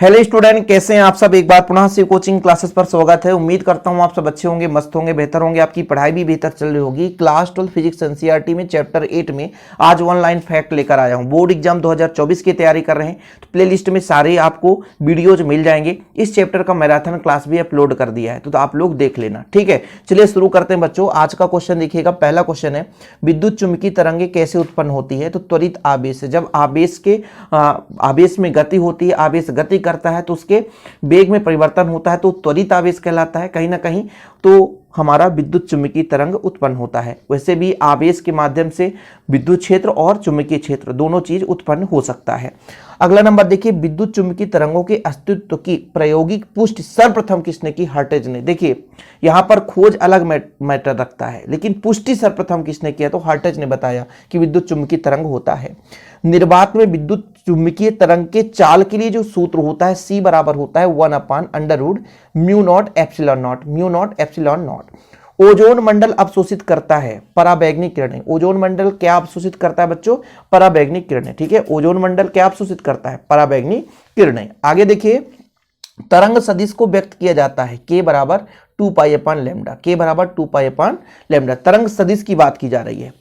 Hello student, कैसे हैं आप सब। एक बार पुनः से कोचिंग क्लासेस पर स्वागत है। उम्मीद करता हूं आप सब अच्छे होंगे, मस्त होंगे, बेहतर होंगे, आपकी पढ़ाई भी बेहतर चल रही होगी। क्लास 12 फिजिक्स एनसीईआरटी में चैप्टर 8 में आज ऑनलाइन फैक्ट लेकर आया हूं। बोर्ड एग्जाम 2024 की तैयारी कर रहे हैं तो प्लेलिस्ट में सारे आपको वीडियोज मिल जाएंगे। इस चैप्टर का मैराथन क्लास भी अपलोड कर दिया है तो आप लोग देख लेना, ठीक है। चलिए शुरू करते हैं बच्चों। आज का क्वेश्चन देखिएगा। पहला क्वेश्चन है, विद्युत चुम्बकीय तरंगे कैसे उत्पन्न होती है। तो त्वरित आवेश, जब आवेश में गति होती है, आवेश गति करता है तो उसके वेग में परिवर्तन होता है तो त्वरित आवेश कहलाता है। कहीं ना कहीं तो हमारा विद्युत चुम्बकीय तरंग उत्पन्न होता है। वैसे भी आवेश के माध्यम से विद्युत क्षेत्र और चुम्बकीय क्षेत्र दोनों चीज उत्पन्न हो सकता है। अगला नंबर देखिए, विद्युत चुम्बकीय तरंगों के अस्तित्व की प्रायोगिक पुष्टि सर्वप्रथम किसने की। हर्ट्ज ने। देखिए यहां पर खोज अलग मैटर रखता है, लेकिन पुष्टि सर्वप्रथम किसने किया तो हर्ट्ज ने बताया कि विद्युत चुम्बकीय तरंग होता है। निर्वात में विद्युत चुम्बकीय तरंग के चाल के लिए जो सूत्र होता है C बराबर होता है 1/√μ0 ε0। ओजोन मंडल अवशोषित करता है पराबैंगनी किरणें। ओजोन मंडल क्या अवशोषित करता है बच्चों, पराबैंगनी किरणें, ठीक है। ओजोन मंडल क्या अवशोषित करता है, पराबैंगनी किरणें। आगे देखिए, तरंग सदिश को व्यक्त किया जाता है K बराबर 2π/λ। K बराबर 2π/λ तरंग सदिश की बात की जा रही है।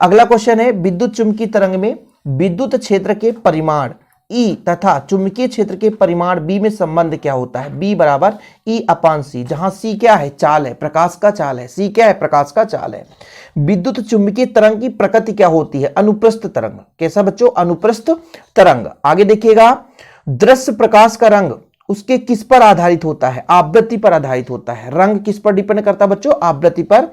अगला क्वेश्चन है, विद्युत चुम्बकीय तरंग में विद्युत क्षेत्र के परिमाण E तथा चुंबकीय क्षेत्र के परिमाण B में संबंध क्या होता है। B बराबर E/C, जहां C क्या है, चाल है, प्रकाश का चाल है। C क्या है, प्रकाश का चाल है। विद्युत चुंबकीय तरंग की प्रकृति क्या होती है, अनुप्रस्थ तरंग। कैसा बच्चों, अनुप्रस्थ तरंग। आगे देखिएगा, दृश्य प्रकाश का रंग उसके किस पर आधारित होता है, आवृत्ति पर आधारित होता है। रंग किस पर डिपेंड करता है बच्चों, आवृत्ति पर।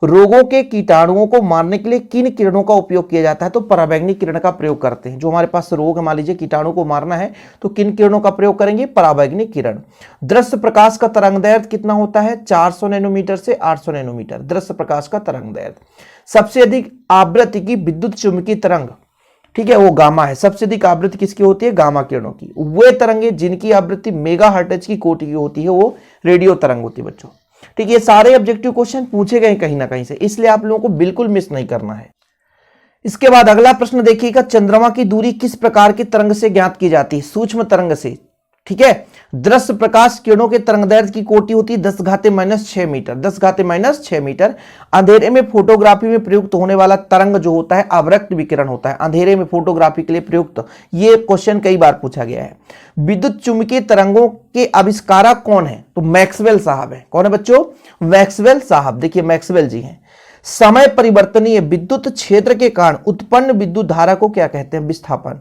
रोगों के कीटाणुओं को मारने के लिए किन किरणों का उपयोग किया जाता है तो पराबैंगनी किरण का प्रयोग करते हैं। जो हमारे पास रोग है, मान लीजिए कीटाणु को मारना है तो किन किरणों का प्रयोग करेंगे, पराबैंगनी किरण। दृश्य प्रकाश का तरंगदैर्घ्य कितना होता है, 400 नैनोमीटर से 800 नैनोमीटर दृश्य प्रकाश का तरंगदैर्घ्य। सबसे अधिक आवृत्ति की विद्युत चुम्बकीय तरंग, ठीक है, वो गामा है। सबसे अधिक आवृत्ति किसकी होती है, गामा किरणों की। वे तरंगे जिनकी आवृत्ति मेगाहर्ट्ज की कोटि की होती है वो रेडियो तरंग होती है बच्चों, ठीक है। ये सारे ऑब्जेक्टिव क्वेश्चन पूछे गए कहीं ना कहीं से, इसलिए आप लोगों को बिल्कुल मिस नहीं करना है। इसके बाद अगला प्रश्न देखिएगा, चंद्रमा की दूरी किस प्रकार की तरंग से ज्ञात की जाती है, सूक्ष्म तरंग से, ठीक है। दृश्य प्रकाश किरणों के तरंगदैर्घ्य की कोटि होती है 10⁻⁻6 मीटर, 10⁻�6 मीटर। अंधेरे में फोटोग्राफी में प्रयुक्त होने वाला तरंग जो होता है अवरक्त विकिरण होता है। अंधेरे में फोटोग्राफी के लिए प्रयुक्त, ये क्वेश्चन कई बार पूछा गया है। विद्युत चुम्बकीय तरंगों के आविष्कारक कौन है तो मैक्सवेल साहब है। कौन है बच्चों, मैक्सवेल साहब। देखिए मैक्सवेल जी हैं। समय परिवर्तनीय विद्युत क्षेत्र के कारण उत्पन्न विद्युत धारा को क्या कहते हैं, विस्थापन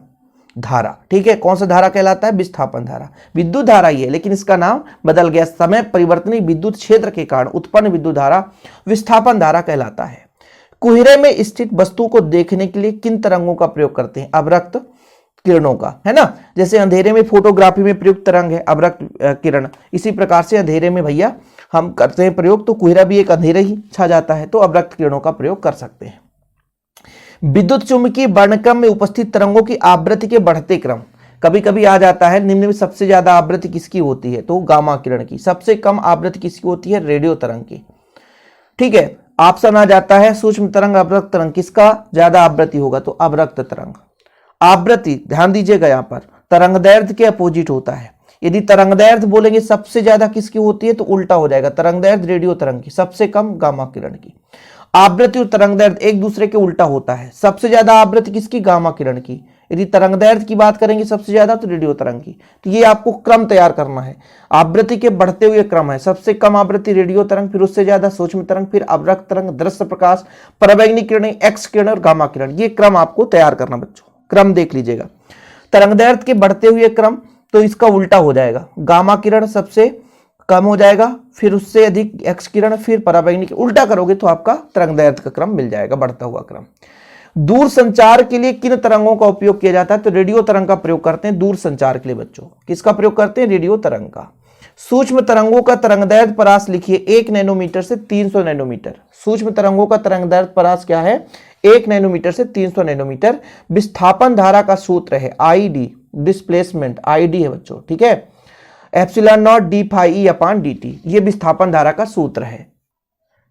धारा, ठीक है। कौन सा धारा कहलाता है, विस्थापन धारा। विद्युत धारा ही है लेकिन इसका नाम बदल गया। समय परिवर्तनीय विद्युत क्षेत्र के कारण उत्पन्न विद्युत धारा विस्थापन धारा कहलाता है। कुहरे में स्थित वस्तु को देखने के लिए किन तरंगों का प्रयोग करते हैं, अवरक्त किरणों का, है ना। जैसे अंधेरे में फोटोग्राफी में प्रयुक्त तरंग है अवरक्त किरण, इसी प्रकार से अंधेरे में भैया हम करते हैं प्रयोग तो कुहरा भी एक अंधेरे ही छा जाता है तो अवरक्त किरणों का प्रयोग कर सकते हैं। विद्युत चुम्बकीय वर्णक्रम में उपस्थित तरंगों की आवृत्ति के बढ़ते क्रम, कभी कभी आ जाता है निम्न में सबसे ज्यादा आवृत्ति किसकी होती है तो गामा किरण की। सबसे कम आवृत्ति किसकी होती है, रेडियो तरंग की, ठीक है। ऑप्शन आ जाता है सूक्ष्म तरंग, अवरक्त तरंग, किसका ज्यादा आवृत्ति होगा तो अवरक्त तरंग। आवृत्ति ध्यान दीजिएगा, यहां पर तरंगदैर्घ्य के अपोजिट होता है। यदि तरंगदैर्घ्य बोलेंगे सबसे ज्यादा किसकी होती है तो उल्टा हो जाएगा, तरंगदैर्घ्य रेडियो तरंग की, सबसे कम गामा किरण की। आवृत्ति और तरंगदैर्घ्य एक दूसरे के उल्टा होता है। सबसे ज्यादा आवृत्ति किसकी, गामा किरण की। यदि तरंगदैर्घ्य की बात करेंगे सबसे ज्यादा तो रेडियो तरंग की। तो ये आपको क्रम तैयार करना है, आवृत्ति के बढ़ते हुए क्रम है। सबसे कम आवृत्ति रेडियो तरंग, फिर उससे ज्यादा सूक्ष्म तरंग, फिर अवरक्त तरंग, दृश्य प्रकाश, पराबैंगनी किरणें, एक्स किरण और गामा किरण। ये क्रम आपको तैयार करना बच्चों, क्रम देख लीजिएगा। तरंगदैर्घ्य के बढ़ते हुए क्रम तो इसका उल्टा हो जाएगा, गामा किरण सबसे कम हो जाएगा, फिर उससे अधिक एक्स किरण, फिर पराबैंगनी। उल्टा करोगे तो आपका तरंगदैर्घ्य का क्रम मिल जाएगा, बढ़ता हुआ क्रम। दूर संचार के लिए किन तरंगों का उपयोग किया जाता है तो रेडियो तरंग का प्रयोग करते हैं दूर संचार के लिए बच्चों। किसका प्रयोग करते हैं, रेडियो तरंग का। सूक्ष्म तरंगों का तरंगदैर्घ्य परास लिखिए 1 नैनोमीटर से 300 नैनोमीटर। सूक्ष्म तरंगों का तरंगदैर्घ्य परास क्या है, 1 नैनोमीटर से 300 नैनोमीटर। विस्थापन धारा का सूत्र है ID, डिस्प्लेसमेंट ID है बच्चों, ठीक है। ε0 d∅e/dt, ये विस्थापन धारा का सूत्र है।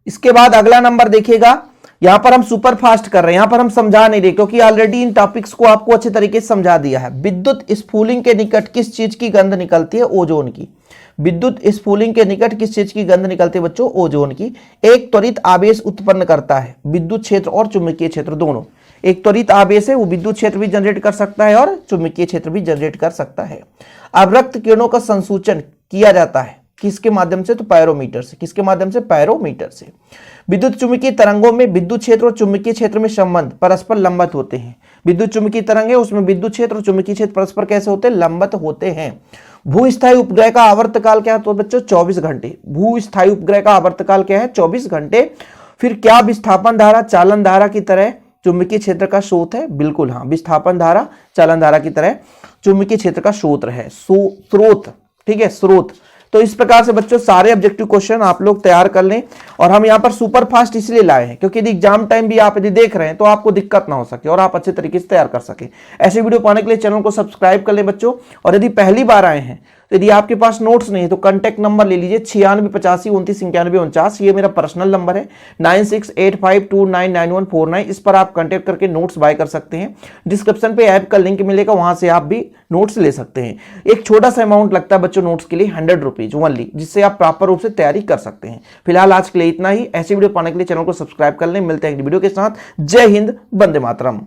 इसके बाद अगला नंबर देखिएगा, यहां पर हम सुपर फास्ट कर रहे हैं, यहां पर हम समझा नहीं रहे क्योंकि ऑलरेडी इन टॉपिक्स को आपको अच्छे तरीके से समझा दिया है। विद्युत स्फुलिंग के निकट किस चीज की गंध निकलती है? ओजोन की। विद्युत स्फुलिंग के निकट किस चीज की गंध निकलती है बच्चों? ओजोन की। एक त्वरित आवेश उत्पन्न करता है, विद्युत क्षेत्र और चुंबकीय क्षेत्र दोनों। एक त्वरित आवेश है, वो विद्युत क्षेत्र भी जनरेट कर सकता है और चुंबकीय क्षेत्र भी जनरेट कर सकता है। अवरक्त किरणों का संसूचन किया जाता है किसके माध्यम से? तो पायरोमीटर से। किसके माध्यम से? पायरोमीटर से। विद्युत चुंबकीय तरंगों में विद्युत क्षेत्र और चुंबकीय क्षेत्र में संबंध परस्पर लंबवत होते हैं। विद्युत चुंबकीय तरंग है, उसमें विद्युत क्षेत्र और चुंबकीय क्षेत्र परस्पर कैसे होते हैं? लंबवत होते हैं। भूस्थायी उपग्रह का आवर्तकाल क्या है तो बच्चों? 24 घंटे। भूस्थायी उपग्रह का आवर्तकाल क्या है? 24 घंटे। फिर क्या विस्थापन धारा चालन धारा की तरह चुंबकीय क्षेत्र का स्रोत है? बिल्कुल हाँ, विस्थापन धारा चालन धारा की तरह चुंबकीय क्षेत्र का स्रोत है, स्रोत। ठीक है, स्रोत। तो इस प्रकार से बच्चों सारे ऑब्जेक्टिव क्वेश्चन आप लोग तैयार कर लें। और हम यहाँ पर सुपर फास्ट इसलिए लाए हैं क्योंकि यदि एग्जाम टाइम भी आप यदि देख रहे हैं तो आपको दिक्कत ना हो सके और आप अच्छे तरीके से तैयार कर सके। ऐसे वीडियो पाने के लिए चैनल को सब्सक्राइब कर लें बच्चों। और यदि पहली बार आए हैं तो यदि आपके पास नोट्स नहीं है तो कॉन्टैक्ट नंबर ले लीजिए 9685299149। ये मेरा पर्सनल नंबर है 9685299149। इस पर आप कॉन्टैक्ट करके नोट्स बाय कर सकते हैं। डिस्क्रिप्शन पे ऐप का लिंक मिलेगा, वहां से आप भी नोट्स ले सकते हैं। एक छोटा सा अमाउंट लगता है बच्चों नोट्स के लिए, 100 रुपीज ओनली, जिससे आप प्रॉपर रूप से तैयारी कर सकते हैं। फिलहाल आज के लिए इतना ही। ऐसे वीडियो पाने के लिए चैनल को सब्सक्राइब कर लें। मिलते हैं एक वीडियो के साथ। जय हिंद, वंदे मातरम।